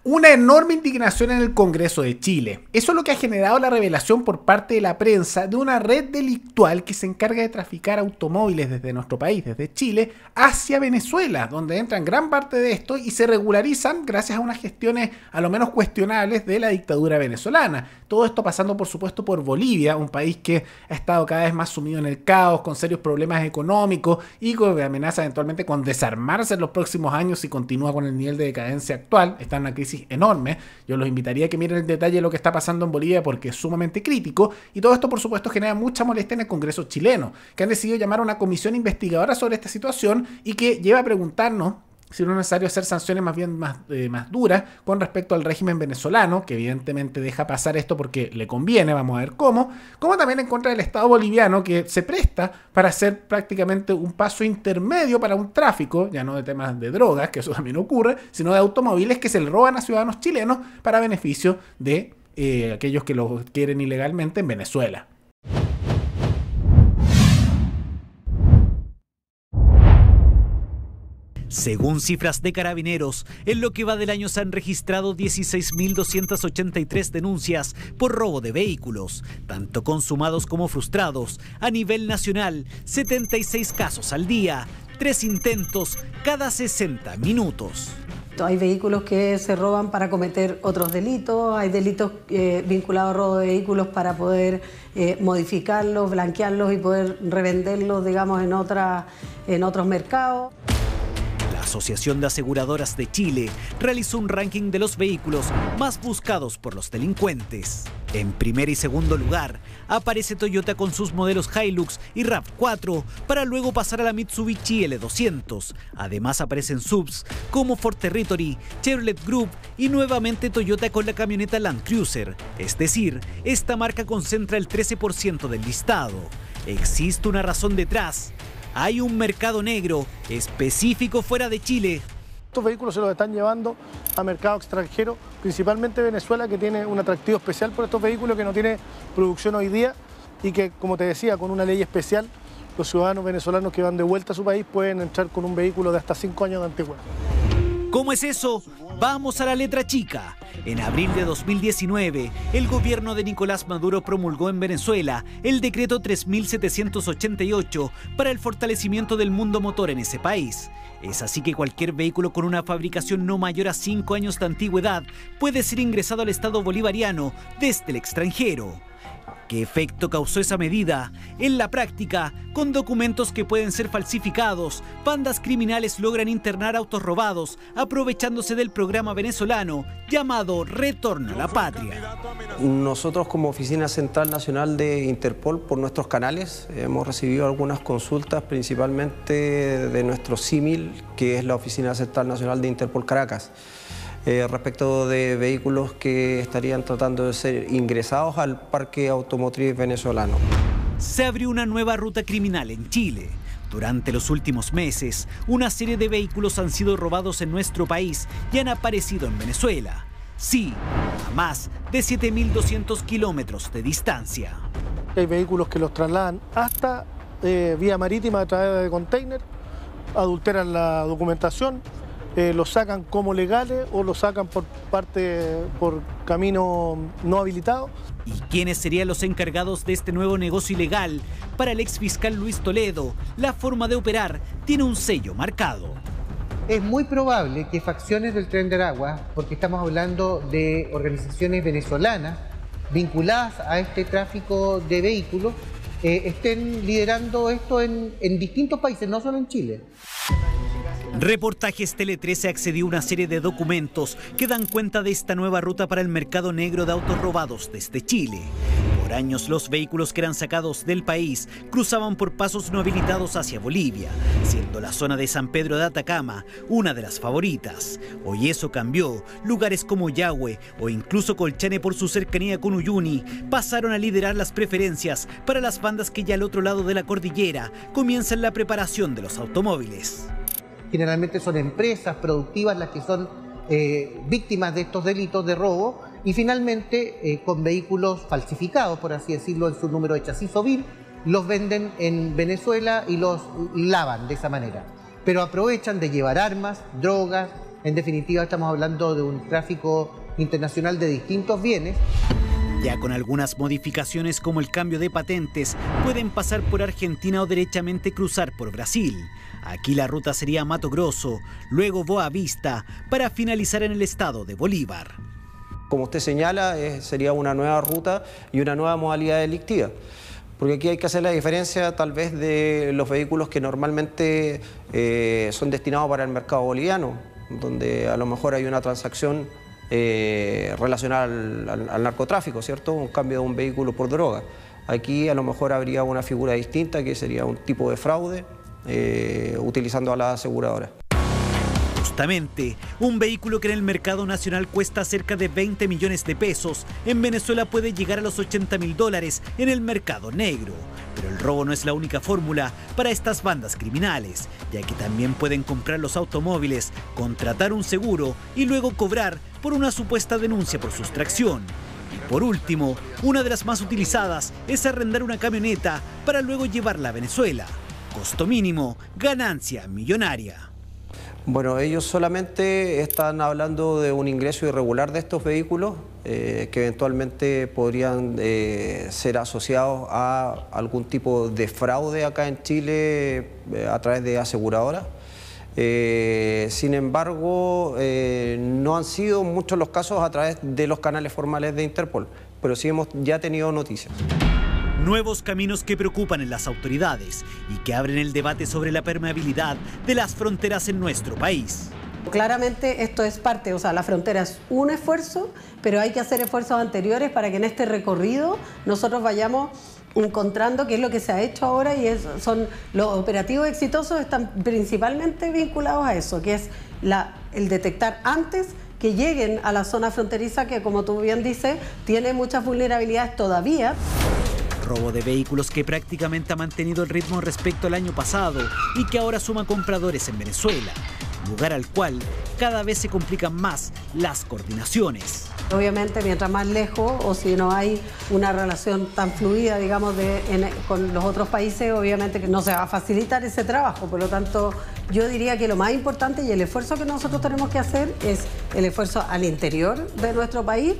Una enorme indignación en el Congreso de Chile. Eso es lo que ha generado la revelación por parte de la prensa de una red delictual que se encarga de traficar automóviles desde nuestro país, desde Chile, hacia Venezuela, donde entran gran parte de esto y se regularizan gracias a unas gestiones a lo menos cuestionables de la dictadura venezolana. Todo esto pasando, por supuesto, por Bolivia, un país que ha estado cada vez más sumido en el caos, con serios problemas económicos y con amenaza eventualmente con desarmarse en los próximos años si continúa con el nivel de decadencia actual. Está en una crisis enorme. Yo los invitaría a que miren el detalle de lo que está pasando en Bolivia porque es sumamente crítico, y todo esto por supuesto genera mucha molestia en el Congreso chileno, que han decidido llamar a una comisión investigadora sobre esta situación y que lleva a preguntarnos si no es necesario hacer sanciones más duras con respecto al régimen venezolano, que evidentemente deja pasar esto porque le conviene, vamos a ver cómo, como también en contra del Estado boliviano, que se presta para hacer prácticamente un paso intermedio para un tráfico, ya no de temas de drogas, que eso también ocurre, sino de automóviles que se le roban a ciudadanos chilenos para beneficio de aquellos que los quieren ilegalmente en Venezuela. Según cifras de Carabineros, en lo que va del año se han registrado 16.283 denuncias por robo de vehículos, tanto consumados como frustrados. A nivel nacional, 76 casos al día, 3 intentos cada 60 minutos. Hay vehículos que se roban para cometer otros delitos, hay delitos vinculados a robo de vehículos para poder modificarlos, blanquearlos y poder revenderlos, digamos, en otros mercados. La Asociación de Aseguradoras de Chile realizó un ranking de los vehículos más buscados por los delincuentes. En primer y segundo lugar aparece Toyota con sus modelos Hilux y RAV4, para luego pasar a la Mitsubishi L200. Además aparecen subs como Ford Territory, Chevrolet Group y nuevamente Toyota con la camioneta Land Cruiser. Es decir, esta marca concentra el 13% del listado. ¿Existe una razón detrás? Hay un mercado negro específico fuera de Chile. Estos vehículos se los están llevando a mercado extranjero, principalmente Venezuela, que tiene un atractivo especial por estos vehículos, que no tiene producción hoy día y que, como te decía, con una ley especial, los ciudadanos venezolanos que van de vuelta a su país pueden entrar con un vehículo de hasta 5 años de antigüedad. ¿Cómo es eso? Vamos a la letra chica. En abril de 2019, el gobierno de Nicolás Maduro promulgó en Venezuela el decreto 3788 para el fortalecimiento del mundo motor en ese país. Es así que cualquier vehículo con una fabricación no mayor a 5 años de antigüedad puede ser ingresado al Estado bolivariano desde el extranjero. ¿Qué efecto causó esa medida? En la práctica, con documentos que pueden ser falsificados, bandas criminales logran internar autos robados, aprovechándose del programa venezolano llamado Retorno a la Patria. Nosotros, como Oficina Central Nacional de Interpol, por nuestros canales, hemos recibido algunas consultas, principalmente de nuestro símil, que es la Oficina Central Nacional de Interpol Caracas, respecto de vehículos que estarían tratando de ser ingresados al parque automotriz venezolano. Se abrió una nueva ruta criminal en Chile. Durante los últimos meses, una serie de vehículos han sido robados en nuestro país y han aparecido en Venezuela. Sí, a más de 7.200 kilómetros de distancia. Hay vehículos que los trasladan hasta vía marítima a través de container, adulteran la documentación, los sacan como legales o los sacan por camino no habilitado. ¿Y quiénes serían los encargados de este nuevo negocio ilegal? Para el exfiscal Luis Toledo, la forma de operar tiene un sello marcado. Es muy probable que facciones del Tren de Aragua, porque estamos hablando de organizaciones venezolanas vinculadas a este tráfico de vehículos, estén liderando esto en distintos países, no solo en Chile. Reportajes Tele 13 accedió a una serie de documentos que dan cuenta de esta nueva ruta para el mercado negro de autos robados desde Chile. Por años los vehículos que eran sacados del país cruzaban por pasos no habilitados hacia Bolivia, siendo la zona de San Pedro de Atacama una de las favoritas. Hoy eso cambió. Lugares como Yahue o incluso Colchane, por su cercanía con Uyuni, pasaron a liderar las preferencias para las bandas que ya al otro lado de la cordillera comienzan la preparación de los automóviles. Generalmente son empresas productivas las que son víctimas de estos delitos de robo, y finalmente con vehículos falsificados, por así decirlo, en su número de chasis o VIN, los venden en Venezuela y los lavan de esa manera. Pero aprovechan de llevar armas, drogas, En definitiva, estamos hablando de un tráfico internacional de distintos bienes. Ya con algunas modificaciones como el cambio de patentes, pueden pasar por Argentina o derechamente cruzar por Brasil. Aquí la ruta sería Mato Grosso, luego Boa Vista, para finalizar en el estado de Bolívar. Como usted señala, sería una nueva ruta y una nueva modalidad delictiva. Porque aquí hay que hacer la diferencia tal vez de los vehículos que normalmente son destinados para el mercado boliviano, donde a lo mejor hay una transacción relacionada al narcotráfico, ¿cierto? Un cambio de un vehículo por droga. Aquí a lo mejor habría una figura distinta que sería un tipo de fraude utilizando a las aseguradoras. Justamente, un vehículo que en el mercado nacional cuesta cerca de 20 millones de pesos, en Venezuela puede llegar a los $80.000 en el mercado negro. Pero el robo no es la única fórmula para estas bandas criminales, ya que también pueden comprar los automóviles, contratar un seguro y luego cobrar por una supuesta denuncia por sustracción. Y por último, una de las más utilizadas es arrendar una camioneta para luego llevarla a Venezuela. Costo mínimo, ganancia millonaria. Bueno, ellos solamente están hablando de un ingreso irregular de estos vehículos que eventualmente podrían ser asociados a algún tipo de fraude acá en Chile a través de aseguradoras. Sin embargo, no han sido muchos los casos a través de los canales formales de Interpol, pero sí hemos ya tenido noticias. Nuevos caminos que preocupan en las autoridades y que abren el debate sobre la permeabilidad de las fronteras en nuestro país. Claramente esto es parte, o sea, la frontera es un esfuerzo, pero hay que hacer esfuerzos anteriores para que en este recorrido nosotros vayamos encontrando qué es lo que se ha hecho ahora y son los operativos exitosos están principalmente vinculados a eso, que es el detectar antes que lleguen a la zona fronteriza que, como tú bien dices, tiene muchas vulnerabilidades todavía. Robo de vehículos que prácticamente ha mantenido el ritmo respecto al año pasado y que ahora suma compradores en Venezuela, lugar al cual cada vez se complican más las coordinaciones. Obviamente, mientras más lejos o si no hay una relación tan fluida, digamos, con los otros países, obviamente que no se va a facilitar ese trabajo. Por lo tanto, yo diría que lo más importante y el esfuerzo que nosotros tenemos que hacer es el esfuerzo al interior de nuestro país.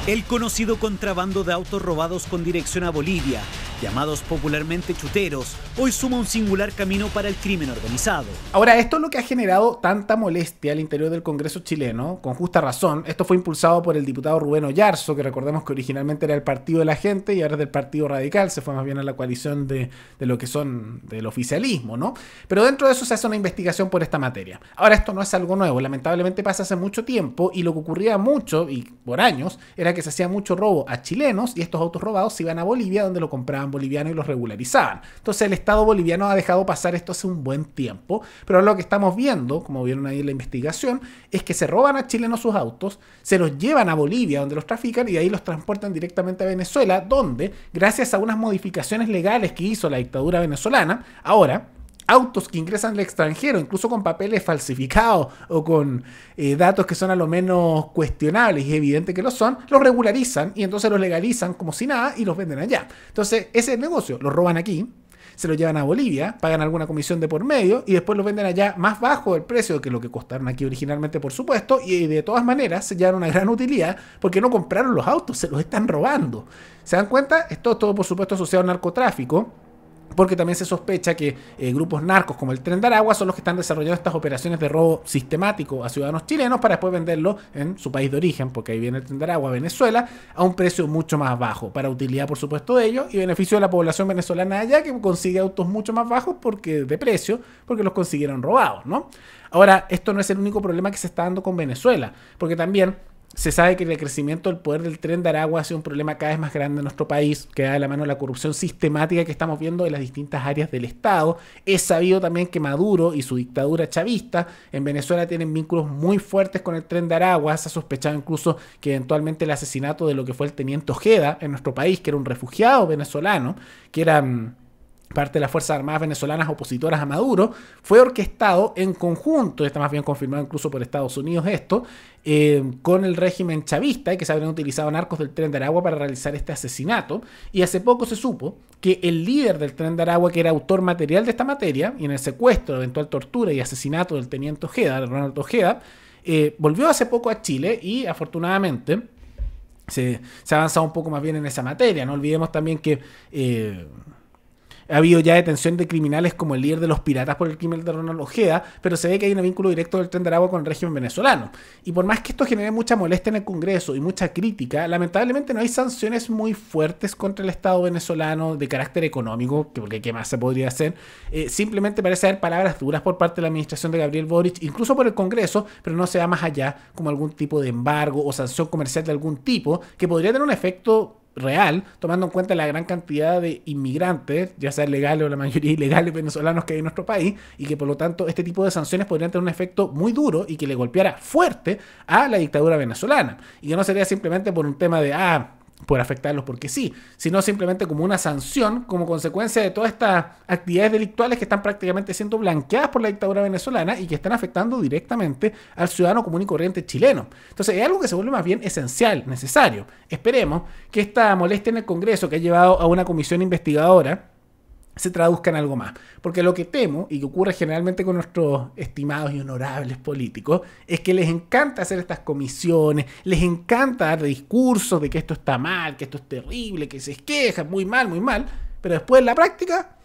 El conocido contrabando de autos robados con dirección a Bolivia, llamados popularmente chuteros, hoy suma un singular camino para el crimen organizado. Ahora, esto es lo que ha generado tanta molestia al interior del Congreso chileno, con justa razón. Esto fue impulsado por el diputado Rubén Oyarzo, que recordemos que originalmente era el Partido de la Gente y ahora es del Partido Radical, se fue más bien a la coalición de lo que son del oficialismo, ¿no? Pero dentro de eso se hace una investigación por esta materia. Ahora, esto no es algo nuevo, lamentablemente pasa hace mucho tiempo y lo que ocurría mucho, y por años, era que se hacía mucho robo a chilenos y estos autos robados se iban a Bolivia, donde lo compraban bolivianos y los regularizaban. Entonces el Estado boliviano ha dejado pasar esto hace un buen tiempo, pero lo que estamos viendo, como vieron ahí en la investigación, es que se roban a chilenos sus autos, se los llevan a Bolivia, donde los trafican, y de ahí los transportan directamente a Venezuela, donde, gracias a unas modificaciones legales que hizo la dictadura venezolana, ahora autos que ingresan al extranjero, incluso con papeles falsificados o con datos que son a lo menos cuestionables, y es evidente que lo son, los regularizan y entonces los legalizan como si nada y los venden allá. Entonces ese es el negocio, los roban aquí, se los llevan a Bolivia, pagan alguna comisión de por medio y después los venden allá más bajo del precio que lo que costaron aquí originalmente, por supuesto, y de todas maneras se llevan una gran utilidad porque no compraron los autos, se los están robando. ¿Se dan cuenta? Esto es todo, por supuesto, asociado al narcotráfico, porque también se sospecha que grupos narcos como el Tren de Aragua son los que están desarrollando estas operaciones de robo sistemático a ciudadanos chilenos para después venderlo en su país de origen, porque ahí viene el Tren de Aragua, Venezuela, a un precio mucho más bajo, para utilidad por supuesto de ellos y beneficio de la población venezolana allá, que consigue autos mucho más bajos de precio, porque los consiguieron robados, ¿no? Ahora, esto no es el único problema que se está dando con Venezuela, porque también se sabe que el crecimiento del poder del Tren de Aragua ha sido un problema cada vez más grande en nuestro país, que da de la mano la corrupción sistemática que estamos viendo en las distintas áreas del Estado. Es sabido también que Maduro y su dictadura chavista en Venezuela tienen vínculos muy fuertes con el Tren de Aragua. Se ha sospechado incluso que eventualmente el asesinato de lo que fue el teniente Ojeda en nuestro país, que era un refugiado venezolano, que era parte de las Fuerzas Armadas venezolanas opositoras a Maduro, fue orquestado en conjunto, está más bien confirmado incluso por Estados Unidos esto, con el régimen chavista, y que se habrían utilizado narcos del Tren de Aragua para realizar este asesinato. Y hace poco se supo que el líder del Tren de Aragua, que era autor material de esta materia, y en el secuestro, eventual tortura y asesinato del teniente Ojeda, Ronald Ojeda, volvió hace poco a Chile y afortunadamente se ha avanzado un poco más bien en esa materia. No olvidemos también que ha habido ya detención de criminales como el líder de los piratas por el crimen de Ronald Ojeda, pero se ve que hay un vínculo directo del Tren de Aragua con el régimen venezolano. Y por más que esto genere mucha molestia en el Congreso y mucha crítica, lamentablemente no hay sanciones muy fuertes contra el Estado venezolano de carácter económico, porque ¿qué más se podría hacer? Simplemente parece haber palabras duras por parte de la administración de Gabriel Boric, incluso por el Congreso, pero no se va más allá, como algún tipo de embargo o sanción comercial de algún tipo, que podría tener un efecto real, tomando en cuenta la gran cantidad de inmigrantes, ya sean legales o la mayoría ilegales venezolanos que hay en nuestro país, y que por lo tanto este tipo de sanciones podrían tener un efecto muy duro y que le golpeara fuerte a la dictadura venezolana. Y que no sería simplemente por un tema de, por afectarlos porque sí, sino simplemente como una sanción, como consecuencia de todas estas actividades delictuales que están prácticamente siendo blanqueadas por la dictadura venezolana y que están afectando directamente al ciudadano común y corriente chileno. Entonces es algo que se vuelve más bien esencial, necesario. Esperemos que esta molestia en el Congreso, que ha llevado a una comisión investigadora, se traduzca en algo más. Porque lo que temo, y que ocurre generalmente con nuestros estimados y honorables políticos, es que les encanta hacer estas comisiones, les encanta dar discursos de que esto está mal, que esto es terrible, que se quejan, muy mal, pero después en la práctica,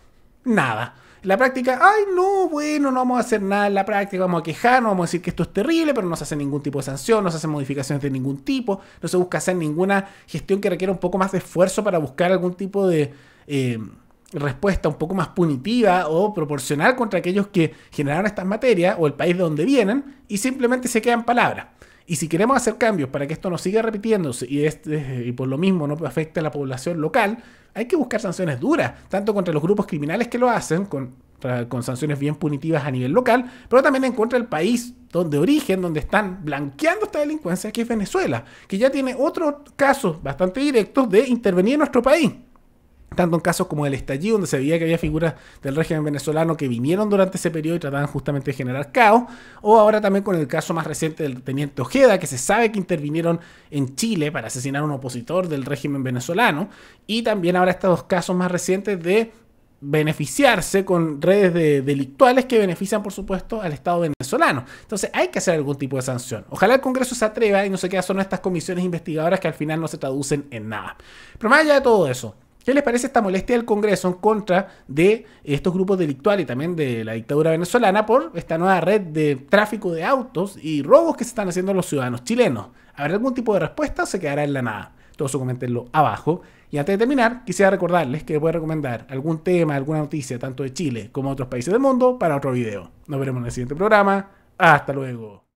nada. En la práctica, no vamos a hacer nada en la práctica, vamos a quejarnos, vamos a decir que esto es terrible, pero no se hace ningún tipo de sanción, no se hacen modificaciones de ningún tipo, no se busca hacer ninguna gestión que requiera un poco más de esfuerzo para buscar algún tipo de respuesta un poco más punitiva o proporcional contra aquellos que generaron estas materias o el país de donde vienen, y simplemente se quedan palabras. Y si queremos hacer cambios para que esto no siga repitiéndose y por lo mismo no afecte a la población local, hay que buscar sanciones duras, tanto contra los grupos criminales que lo hacen, con sanciones bien punitivas a nivel local, pero también en contra del país de origen, donde están blanqueando esta delincuencia, que es Venezuela, que ya tiene otros casos bastante directos de intervenir en nuestro país. Tanto en casos como el estallido, donde se veía que había figuras del régimen venezolano que vinieron durante ese periodo y trataban justamente de generar caos, o ahora también con el caso más reciente del teniente Ojeda, que se sabe que intervinieron en Chile para asesinar a un opositor del régimen venezolano, y también ahora estos casos más recientes de beneficiarse con redes delictuales que benefician, por supuesto, al Estado venezolano. Entonces hay que hacer algún tipo de sanción. Ojalá el Congreso se atreva y no se quede solo en estas comisiones investigadoras que al final no se traducen en nada. Pero más allá de todo eso, ¿qué les parece esta molestia del Congreso en contra de estos grupos delictuales y también de la dictadura venezolana por esta nueva red de tráfico de autos y robos que se están haciendo a los ciudadanos chilenos? ¿Habrá algún tipo de respuesta o se quedará en la nada? Todo eso coméntenlo abajo. Y antes de terminar, quisiera recordarles que les voy a recomendar algún tema, alguna noticia, tanto de Chile como de otros países del mundo, para otro video. Nos veremos en el siguiente programa. Hasta luego.